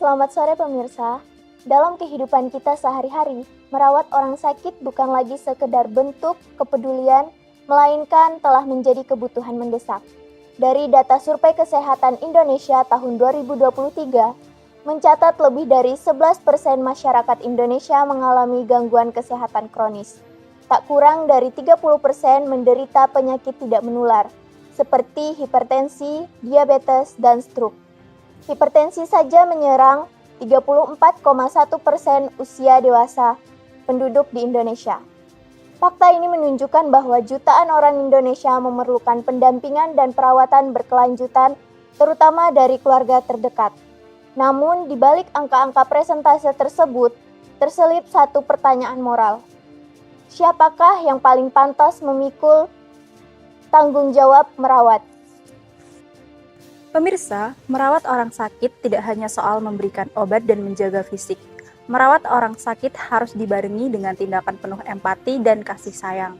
Selamat sore pemirsa. Dalam kehidupan kita sehari-hari, merawat orang sakit bukan lagi sekedar bentuk kepedulian, melainkan telah menjadi kebutuhan mendesak. Dari data Survei Kesehatan Indonesia tahun 2023, mencatat lebih dari 11% masyarakat Indonesia mengalami gangguan kesehatan kronis. Tak kurang dari 30% menderita penyakit tidak menular, seperti hipertensi, diabetes, dan stroke. Hipertensi saja menyerang 34,1% usia dewasa penduduk di Indonesia. Fakta ini menunjukkan bahwa jutaan orang Indonesia memerlukan pendampingan dan perawatan berkelanjutan, terutama dari keluarga terdekat. Namun, di balik angka-angka presentase tersebut, terselip satu pertanyaan moral. Siapakah yang paling pantas memikul tanggung jawab merawat? Pemirsa, merawat orang sakit tidak hanya soal memberikan obat dan menjaga fisik. Merawat orang sakit harus dibarengi dengan tindakan penuh empati dan kasih sayang.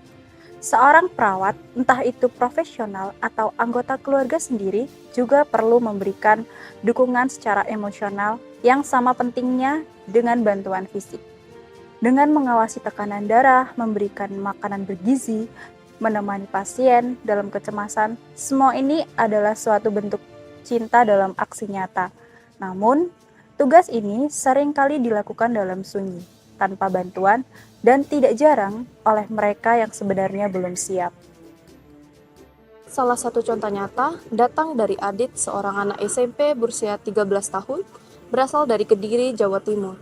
Seorang perawat, entah itu profesional atau anggota keluarga sendiri, juga perlu memberikan dukungan secara emosional yang sama pentingnya dengan bantuan fisik. Dengan mengawasi tekanan darah, memberikan makanan bergizi, menemani pasien dalam kecemasan, semua ini adalah suatu bentuk cinta dalam aksi nyata. Namun, tugas ini seringkali dilakukan dalam sunyi, tanpa bantuan, dan tidak jarang oleh mereka yang sebenarnya belum siap. Salah satu contoh nyata datang dari Adit, seorang anak SMP berusia 13 tahun, berasal dari Kediri, Jawa Timur.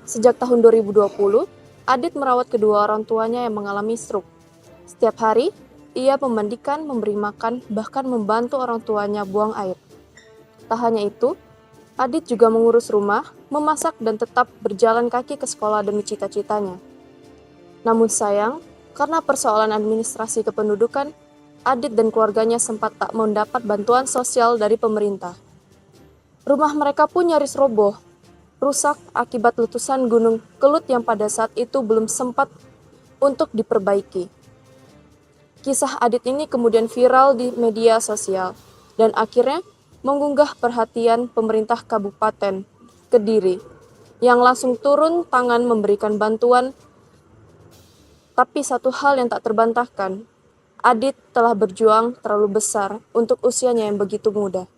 Sejak tahun 2020, Adit merawat kedua orang tuanya yang mengalami stroke. Setiap hari, ia memandikan, memberi makan, bahkan membantu orang tuanya buang air. Tak hanya itu, Adit juga mengurus rumah, memasak, dan tetap berjalan kaki ke sekolah demi cita-citanya. Namun sayang, karena persoalan administrasi kependudukan, Adit dan keluarganya sempat tak mendapat bantuan sosial dari pemerintah. Rumah mereka pun nyaris roboh, rusak akibat letusan Gunung Kelut yang pada saat itu belum sempat untuk diperbaiki. Kisah Adit ini kemudian viral di media sosial dan akhirnya mengunggah perhatian pemerintah Kabupaten Kediri yang langsung turun tangan memberikan bantuan. Tapi satu hal yang tak terbantahkan, Adit telah berjuang terlalu besar untuk usianya yang begitu muda.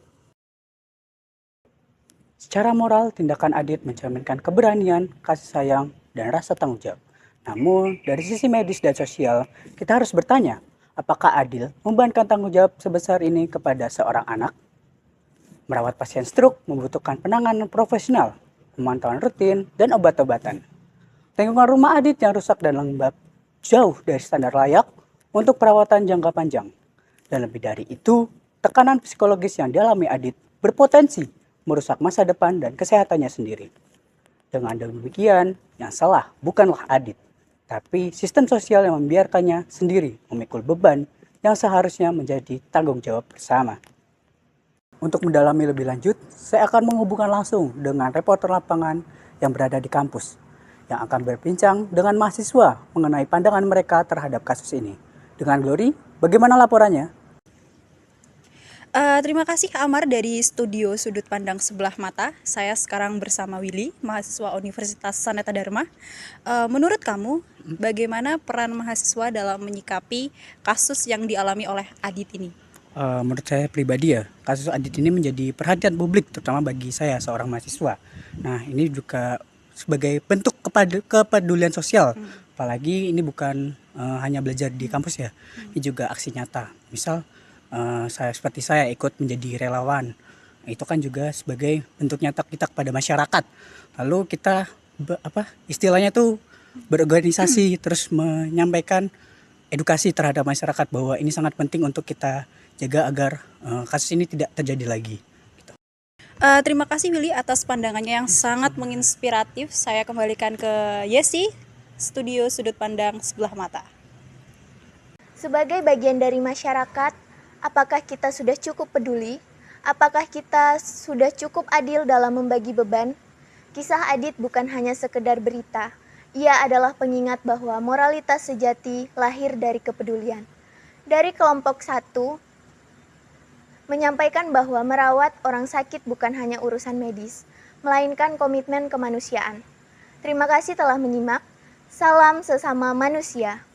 Secara moral, tindakan Adit mencerminkan keberanian, kasih sayang, dan rasa tanggung jawab. Namun, dari sisi medis dan sosial, kita harus bertanya, apakah adil membebankan tanggung jawab sebesar ini kepada seorang anak? Merawat pasien stroke membutuhkan penanganan profesional, pemantauan rutin, dan obat-obatan. Lingkungan rumah Adit yang rusak dan lembab jauh dari standar layak untuk perawatan jangka panjang. Dan lebih dari itu, tekanan psikologis yang dialami Adit berpotensi merusak masa depan dan kesehatannya sendiri. Dengan demikian, yang salah bukanlah Adit, tapi sistem sosial yang membiarkannya sendiri memikul beban yang seharusnya menjadi tanggung jawab bersama. Untuk mendalami lebih lanjut, saya akan menghubungkan langsung dengan reporter lapangan yang berada di kampus, yang akan berbincang dengan mahasiswa mengenai pandangan mereka terhadap kasus ini. Dengan Glory, bagaimana laporannya? Terima kasih Amar dari studio Sudut Pandang Sebelah Mata. Saya sekarang bersama Willy, mahasiswa Universitas Sanata Dharma. Menurut kamu, bagaimana peran mahasiswa dalam menyikapi kasus yang dialami oleh Adit ini? Menurut saya pribadi ya, kasus Adit ini menjadi perhatian publik, terutama bagi saya seorang mahasiswa. Nah, ini juga sebagai bentuk kepedulian sosial. Apalagi ini bukan hanya belajar di kampus ya, ini juga aksi nyata. Misal, saya ikut menjadi relawan. Itu kan juga sebagai bentuk nyata kita kepada masyarakat. Lalu kita istilahnya tuh berorganisasi, terus menyampaikan edukasi terhadap masyarakat bahwa ini sangat penting untuk kita jaga agar kasus ini tidak terjadi lagi. Gitu. Terima kasih Willy atas pandangannya yang sangat menginspiratif. Saya kembalikan ke Yesi, studio Sudut Pandang Sebelah Mata. Sebagai bagian dari masyarakat, apakah kita sudah cukup peduli? Apakah kita sudah cukup adil dalam membagi beban? Kisah Adit bukan hanya sekedar berita. Ia adalah pengingat bahwa moralitas sejati lahir dari kepedulian. Dari kelompok 1, menyampaikan bahwa merawat orang sakit bukan hanya urusan medis, melainkan komitmen kemanusiaan. Terima kasih telah menyimak. Salam sesama manusia.